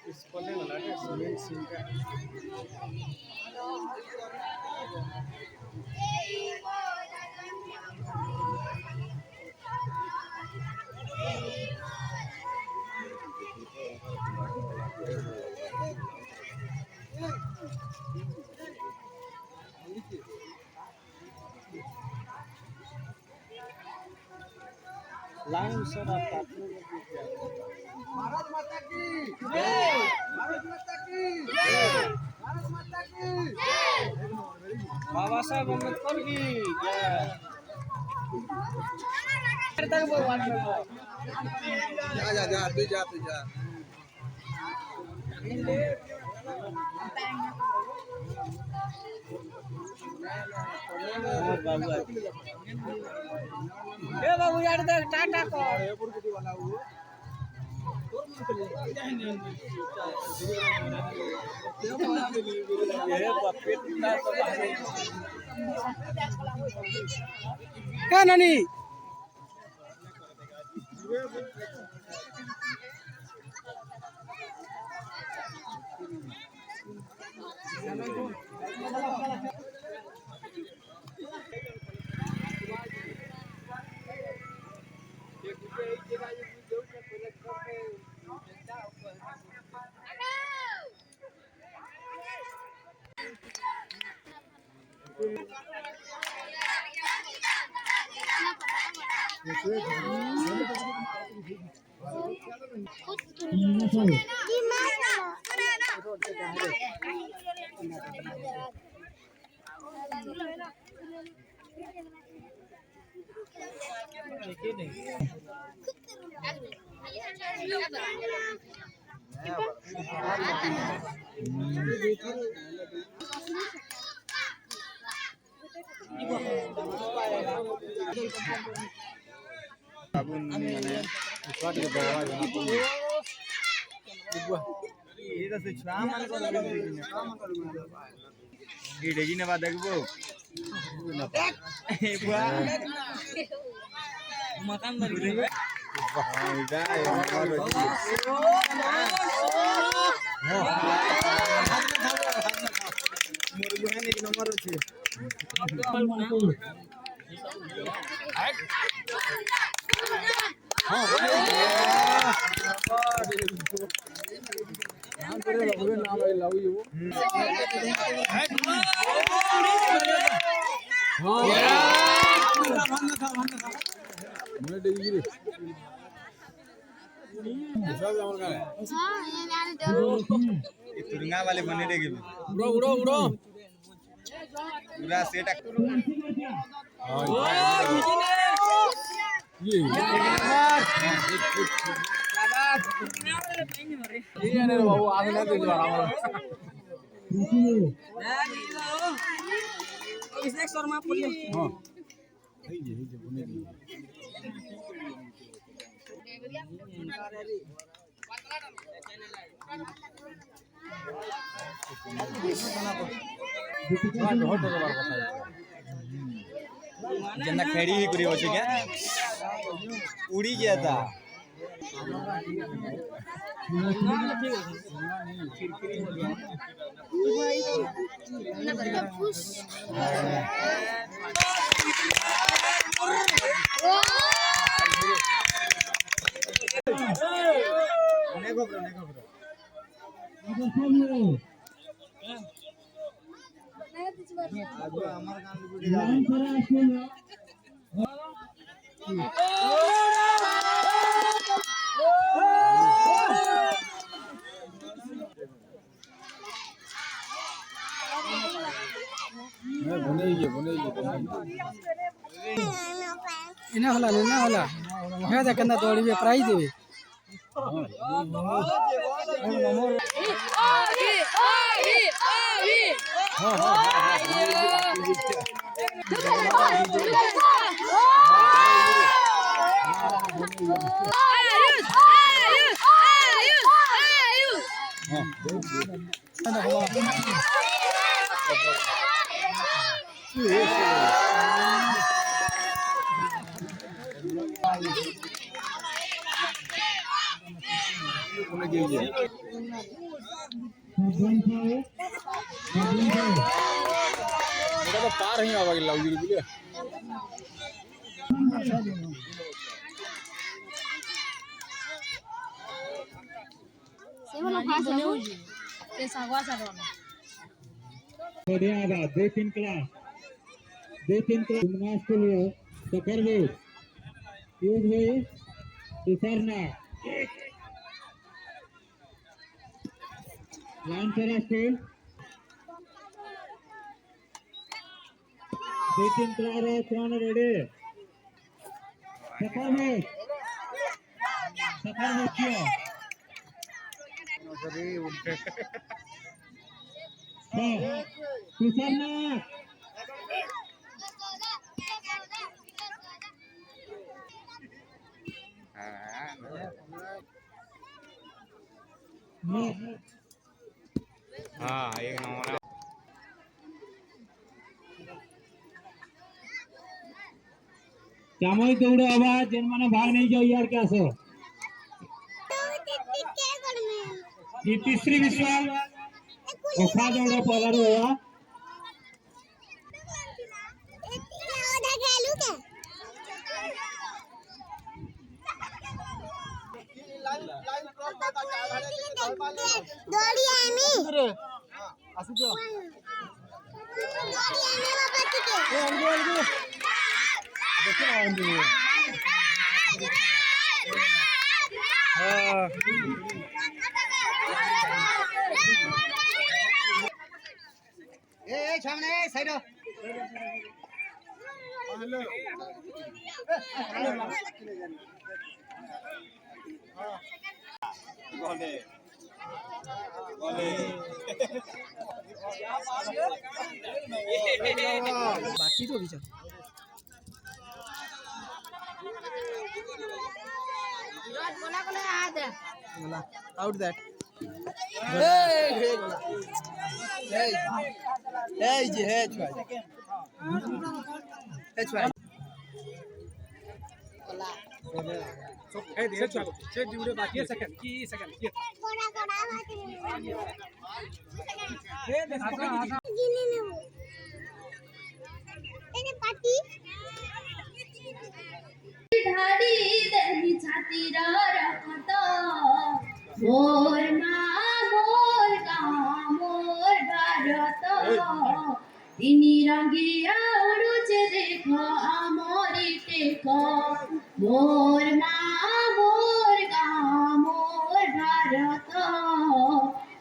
इसको वाला cement SIM का लाइन सर आप काटने भारत माता की जय भारत माता की जय भारत माता की जय बाबा साहब अम्बेडकर की जय जा जा जा तू जा बाबू ए बाबू यार टाटा कर क्या नानी तुरंगा वाले बने रहेगी उड़ो उड़ो उड़ो पूरा सेट ये बाबू आगे ना दे इसने शर्मा पुलिस हां हे जे बने जेना खेड़ी ही करी होछे क्या उड़ी गया था इना होला हे देखना दौड़ी प्राइज देवे उन्हें दीजिए तो पार ही आवाज लाउजी बोलिए दो तीन क्लास के लिए तो कर दो यूज हुई सुसरना लाइन चला स्कूल दो तीन क्लास है कौन रेडी सफर में किया सुसरना हाँ एक नंबर त्यामुळे तेवढे आवाज जन्माने भाग नाही जाऊ यार क्या सो ही तीसरी विश्वास ओखा जेवढा पगार होया दोडी आम्ही असू दे दोडी आम्ही बाबा तिथे देखो आंदी हां ए सामने साइड हेलो गोले गोले बाकी तो भी चल बोला बोला आ दे बोला आउट दैट hey जी है छुआ बोला ए धीरे छुआ से जुड़े बाकी सेकंड की सेकंड की कोना कोना बात ए देखा गिने ने एने पाटी ढाडी देवी छाती रखत मोर माँ मोर गाँव मोर भारत तिनी रंगिया उड़ुचे देखो आमोरी टेको मोर माँ मोर गाँव मोर भारत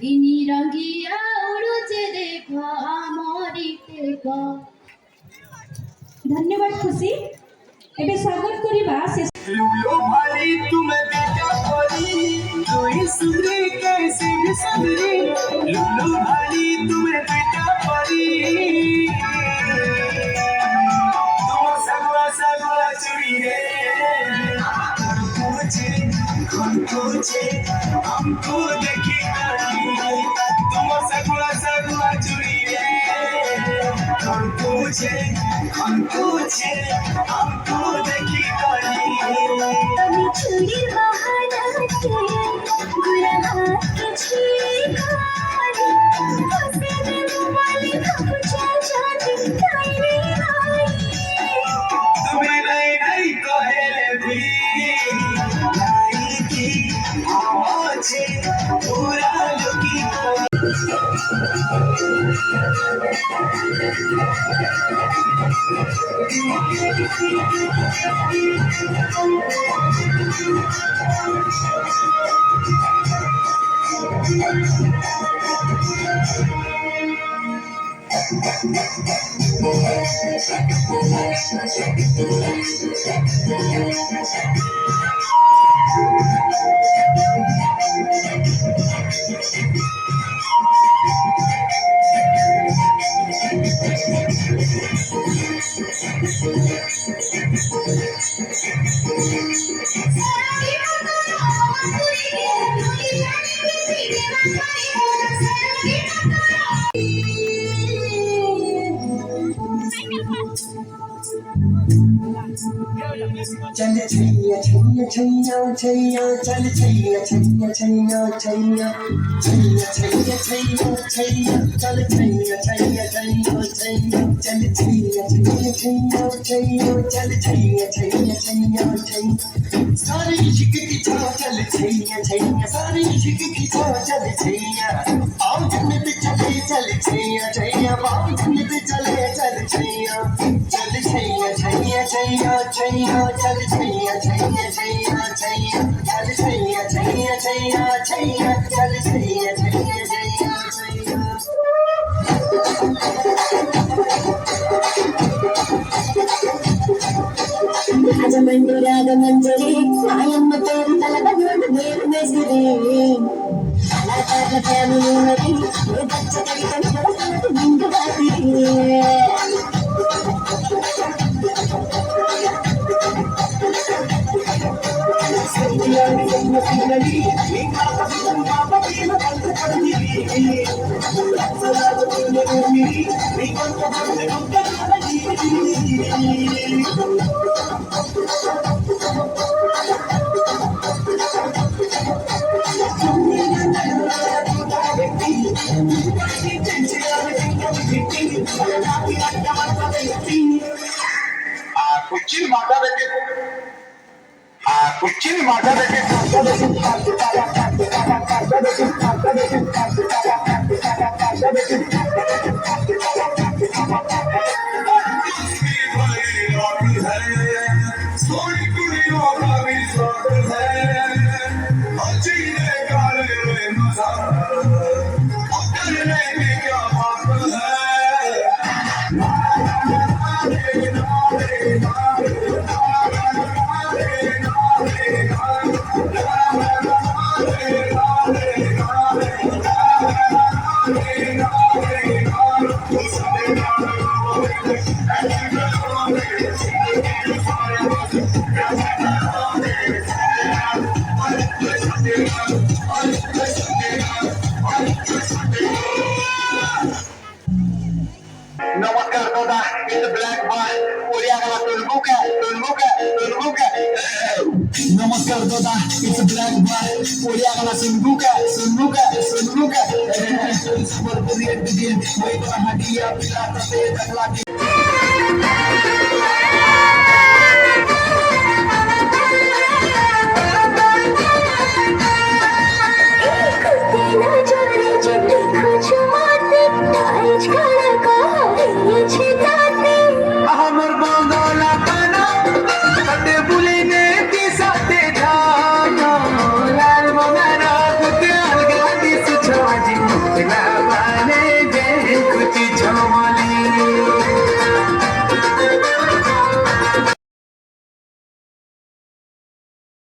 तिनी रंगिया उड़ुचे देखो आमोरी टेको। धन्यवाद खुशी एबे स्वागत करिबा से लुलो भाली तुम्हें बेटा परी कोई सुंदरी कैसे भी सुंदरी लुलो भाली तुम्हें बेटा परी तुम सगुआ सगुआ चुरी रे खोचे हमको देखी करी तुम सगुआ सगुआ चुरी रे खोचे हमको देखी करी छुरी बहाना के गुलाब के छीखारी हंसे में वाली कुछ जाती ताई आई तुम्हें नहीं कहे भी लाई की आवाज़ पूरा लुकी चल छैया छैया छैया छैया चल छैया छैया छैया छैया छैया छैया छैया छैया चल छैया छैया छैया छैया चल छैया छैया छैया छैया चल छैया छैया छैया छैया सारी इश्क की छाव चल छैया छैया सारी इश्क की छाव चल छैया आओ जन्नत चले चल छैया छैया आओ जन्नत चले चल छैया छैया छैया छैया छैया चल छैया छैया छैया छैया चल छैया छैया छैया छैया चल छैया छैया छैया छैया రాజమండ్రి మాయమ్మ పేరు తలబడి నేను వేసిరే కళాకారుల ఫ్యామిలీ మరి ఏ పచ్చడి కనుక నిండు कुछ माता देखे कुछ माता देखे सोनी कुड़ियों का भी स्वाद है अजीब काले मजा करने की क्या बात है नमस्कार दादा इट्स ब्लैक बॉय कोरिया का तुलमुका नमस्कार दादा इट्स ब्लैक बॉय कोरिया का सुनमुका सुपर रेड दिन मैं तो हडिया पिला ते दखला